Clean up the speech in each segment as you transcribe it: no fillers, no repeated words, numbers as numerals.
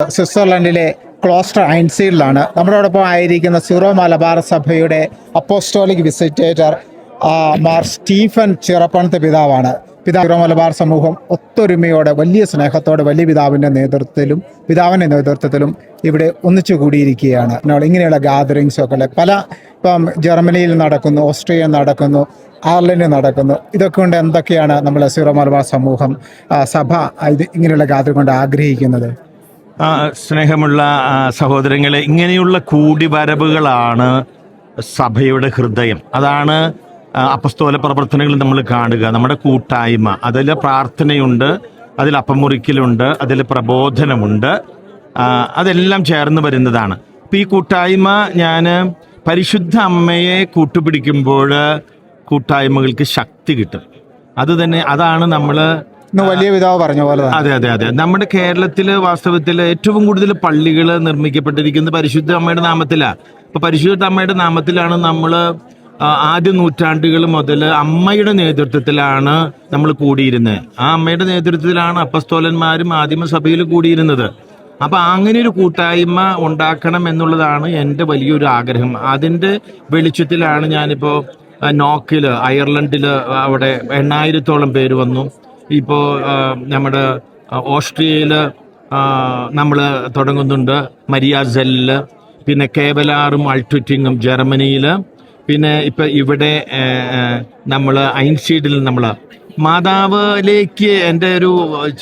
സ്വിറ്റ്സർലൻഡിലെ ക്ലോസ്റ്റർ ഐൻസീൽഡിലാണ്. നമ്മളോടൊപ്പം ആയിരിക്കുന്ന സീറോ മലബാർ സഭയുടെ apostolic visitator Mar Stephen Chirappanath പിതാവാണ്. സീറോ മലബാർ സമൂഹം ഒത്തൊരുമയോടെ വലിയ സ്നേഹത്തോടെ വലിയ പിതാവിൻ്റെ നേതൃത്വത്തിലും ഇവിടെ ഒന്നിച്ചു കൂടിയിരിക്കുകയാണ്. ഇങ്ങനെയുള്ള ഗാദറിങ്സൊക്കെ ഇപ്പം ജർമ്മനിയിൽ നടക്കുന്നു, ഓസ്ട്രിയയിൽ നടക്കുന്നു, അയർലൻഡിൽ നടക്കുന്നു. ഇതൊക്കെ കൊണ്ട് എന്തൊക്കെയാണ് നമ്മൾ സീറോ മലബാർ സമൂഹം സഭ ഇങ്ങനെയുള്ള ഗാദറിംഗ് കൊണ്ട് ആഗ്രഹിക്കുന്നത്? സ്നേഹമുള്ള സഹോദരങ്ങളെ, ഇങ്ങനെയുള്ള കൂടിവരവുകളാണ് സഭയുടെ ഹൃദയം. അതാണ് അപ്പസ്തോല പ്രവർത്തനങ്ങൾ നമ്മൾ കാണുക. നമ്മുടെ കൂട്ടായ്മ, അതിൽ പ്രാർത്ഥനയുണ്ട്, അതിൽ അപ്പമുറിക്കലുണ്ട്, അതിൽ പ്രബോധനമുണ്ട്, അതെല്ലാം ചേർന്ന് വരുന്നതാണ്. ഇപ്പം ഈ കൂട്ടായ്മ ഞാൻ പരിശുദ്ധ അമ്മയെ കൂട്ടുപിടിക്കുമ്പോൾ കൂട്ടായ്മകൾക്ക് ശക്തി കിട്ടും. അതാണ് നമ്മൾ വലിയ പിതാവ് പറഞ്ഞ പോലെ. അതെ. നമ്മുടെ കേരളത്തിൽ വാസ്തവത്തിൽ ഏറ്റവും കൂടുതൽ പള്ളികൾ നിർമ്മിക്കപ്പെട്ടിരിക്കുന്നത് പരിശുദ്ധ അമ്മയുടെ നാമത്തിലാണ്. ഇപ്പൊ പരിശുദ്ധ അമ്മയുടെ നാമത്തിലാണ് നമ്മൾ ആദ്യ നൂറ്റാണ്ടുകൾ മുതൽ അമ്മയുടെ നേതൃത്വത്തിലാണ് നമ്മൾ കൂടിയിരുന്നത്. ആ അമ്മയുടെ നേതൃത്വത്തിലാണ് അപ്പസ്തോലന്മാരും ആദിമസഭയിൽ കൂടിയിരുന്നത്. അപ്പൊ അങ്ങനെ ഒരു കൂട്ടായ്മ ഉണ്ടാക്കണം എന്നുള്ളതാണ് എൻ്റെ വലിയൊരു ആഗ്രഹം. അതിൻ്റെ വെളിച്ചത്തിലാണ് ഞാനിപ്പോ നോക്കില്, അയർലൻഡില് അവിടെ 8,000-ഓളം പേര് വന്നു. ഇപ്പോൾ നമ്മുടെ ഓസ്ട്രിയയില് നമ്മൾ തുടങ്ങുന്നുണ്ട്, മരിയാസെല്ലില്, പിന്നെ കേവലാറും അൾട്വിറ്റിങ്ങും ജർമ്മനിയിൽ, പിന്നെ ഇപ്പം ഇവിടെ നമ്മൾ ഐൻഷീഡിൽ നമ്മൾ മാതാവിലേക്ക്, എൻ്റെ ഒരു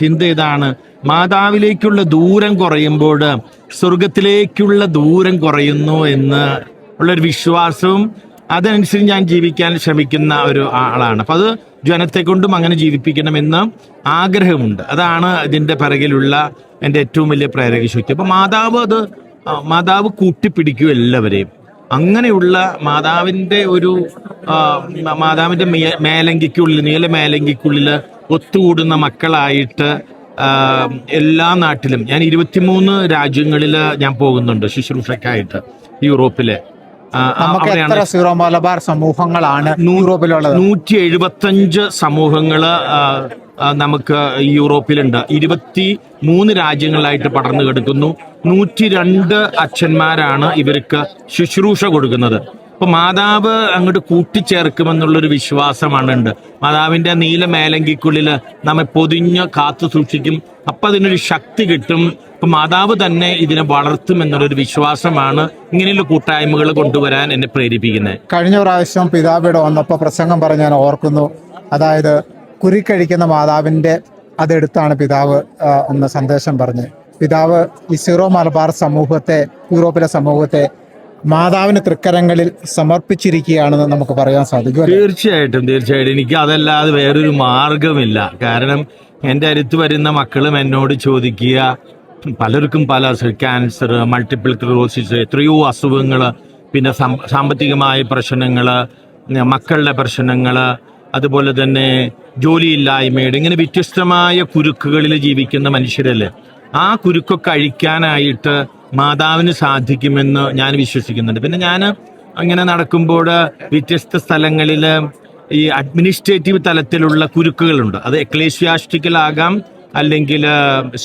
ചിന്ത ഇതാണ്, മാതാവിലേക്കുള്ള ദൂരം കുറയുമ്പോൾ സ്വർഗത്തിലേക്കുള്ള ദൂരം കുറയുന്നു എന്ന് ഉള്ളൊരു വിശ്വാസവും അതനുസരിച്ച് ഞാൻ ജീവിക്കാൻ ശ്രമിക്കുന്ന ഒരു ആളാണ്. അപ്പം അത് ജനത്തെ കൊണ്ടും അങ്ങനെ ജീവിപ്പിക്കണമെന്ന് ആഗ്രഹമുണ്ട്. അതാണ് ഇതിൻ്റെ പിറകിലുള്ള എൻ്റെ ഏറ്റവും വലിയ പ്രേരക ശക്തി. അപ്പം മാതാവ് കൂട്ടിപ്പിടിക്കും എല്ലാവരെയും. അങ്ങനെയുള്ള മാതാവിൻ്റെ മേലങ്കിക്കുള്ളിൽ, നീല മേലങ്കിക്കുള്ളിൽ ഒത്തുകൂടുന്ന മക്കളായിട്ട് എല്ലാ നാട്ടിലും ഞാൻ 23 രാജ്യങ്ങളിൽ ഞാൻ പോകുന്നുണ്ട് ശുശ്രൂഷക്കായിട്ട്. യൂറോപ്പിലെ സീറോ മലബാർ സമൂഹങ്ങളാണ് യൂറോപ്പിലുള്ളത്. 175 സമൂഹങ്ങള് നമുക്ക് യൂറോപ്പിലുണ്ട്. 23 രാജ്യങ്ങളിലായിട്ട് പടർന്നു കിടക്കുന്നു. 102 അച്ഛന്മാരാണ് ഇവർക്ക് ശുശ്രൂഷ കൊടുക്കുന്നത്. അപ്പൊ മാതാവ് അങ്ങോട്ട് കൂട്ടിച്ചേർക്കുമെന്നുള്ളൊരു വിശ്വാസമാണ് ഉണ്ട്. മാതാവിന്റെ നീല മേലങ്കിക്കുള്ളിൽ നമ്മെ പൊതിഞ്ഞ് കാത്തു സൂക്ഷിക്കും. അപ്പൊ അതിനൊരു ശക്തി കിട്ടും. ഇപ്പൊ മാതാവ് തന്നെ ഇതിനെ വളർത്തും എന്നുള്ളൊരു വിശ്വാസമാണ് ഇങ്ങനെയുള്ള കൂട്ടായ്മകൾ കൊണ്ടുവരാൻ എന്നെ പ്രേരിപ്പിക്കുന്നത്. കഴിഞ്ഞ പ്രാവശ്യം പിതാവിയുടെ വന്നപ്പോൾ പ്രസംഗം പറഞ്ഞ് ഞാൻ ഓർക്കുന്നു. അതായത് കുരിക്കഴിക്കുന്ന മാതാവിന്റെ അതെടുത്താണ് പിതാവ് ഒന്ന് സന്ദേശം പറഞ്ഞ്. പിതാവ് ഈ സീറോ മലബാർ സമൂഹത്തെ, യൂറോപ്പിലെ സമൂഹത്തെ മാതാവിന് തൃക്കരങ്ങളിൽ സമർപ്പിച്ചിരിക്കുകയാണെന്ന് നമുക്ക് പറയാൻ സാധിക്കും. തീർച്ചയായിട്ടും. എനിക്ക് അതല്ലാതെ വേറൊരു മാർഗമില്ല. കാരണം എൻ്റെ അടുത്ത് വരുന്ന മക്കളും എന്നോട് ചോദിക്കുക, പലർക്കും പല ക്യാൻസർ, മൾട്ടിപ്പിൾ സ്ക്ലെറോസിസ്, എത്രയോ അസുഖങ്ങൾ, പിന്നെ സാമ്പത്തികമായ പ്രശ്നങ്ങൾ, മക്കളുടെ പ്രശ്നങ്ങൾ, അതുപോലെ തന്നെ ജോലിയില്ലായ്മയുടെ, ഇങ്ങനെ വ്യത്യസ്തമായ കുരുക്കുകളിൽ ജീവിക്കുന്ന മനുഷ്യരല്ലേ. ആ കുരുക്കൊക്കെ അഴിക്കാനായിട്ട് മാതാവിന് സാധിക്കുമെന്ന് ഞാൻ വിശ്വസിക്കുന്നുണ്ട്. പിന്നെ ഞാൻ അങ്ങനെ നടക്കുമ്പോൾ വ്യത്യസ്ത സ്ഥലങ്ങളിൽ ഈ അഡ്മിനിസ്ട്രേറ്റീവ് തലത്തിലുള്ള കുരുക്കുകളുണ്ട്. അത് എക്ലേഷ്യാസ്റ്റിക്കലാകാം, അല്ലെങ്കിൽ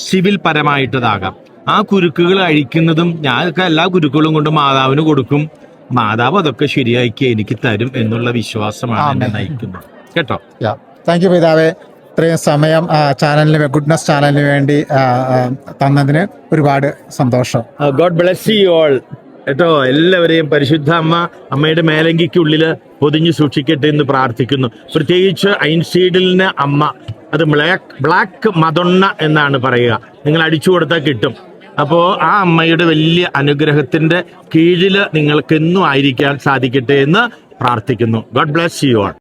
സിവിൽ പരമായിട്ടതാകാം. ആ കുരുക്കുകൾ അഴിക്കുന്നതും ഞാനൊക്കെ എല്ലാ കുരുക്കുകളും കൊണ്ട് മാതാവിന് കൊടുക്കും. മാതാവ് അതൊക്കെ ശരിയാക്കി എനിക്ക് തരും എന്നുള്ള വിശ്വാസമാണ് എന്നെ നയിക്കുന്നത്. കേട്ടോ. താങ്ക് യു പിതാവേ. ഇത്രയും സമയം ചാനലിന്, ഗുഡ്നസ് ചാനലിന് വേണ്ടി തന്നതിന് ഒരുപാട് സന്തോഷം. God bless you all. കേട്ടോ, എല്ലാവരെയും പരിശുദ്ധ അമ്മയുടെ മേലങ്കിക്കുള്ളിൽ പൊതിഞ്ഞു സൂക്ഷിക്കട്ടെ എന്ന് പ്രാർത്ഥിക്കുന്നു. പ്രത്യേകിച്ച് ഐൻഷീഡിലിന് അമ്മ, അത് ബ്ലാക്ക് മദൊണ്ണ എന്നാണ് പറയുക. നിങ്ങൾ അടിച്ചു കൊടുത്താൽ കിട്ടും. അപ്പോൾ ആ അമ്മയുടെ വലിയ അനുഗ്രഹത്തിന്റെ കീഴിൽ നിങ്ങൾക്ക് എന്നും ആയിരിക്കാൻ സാധിക്കട്ടെ എന്ന് പ്രാർത്ഥിക്കുന്നു. God bless you all.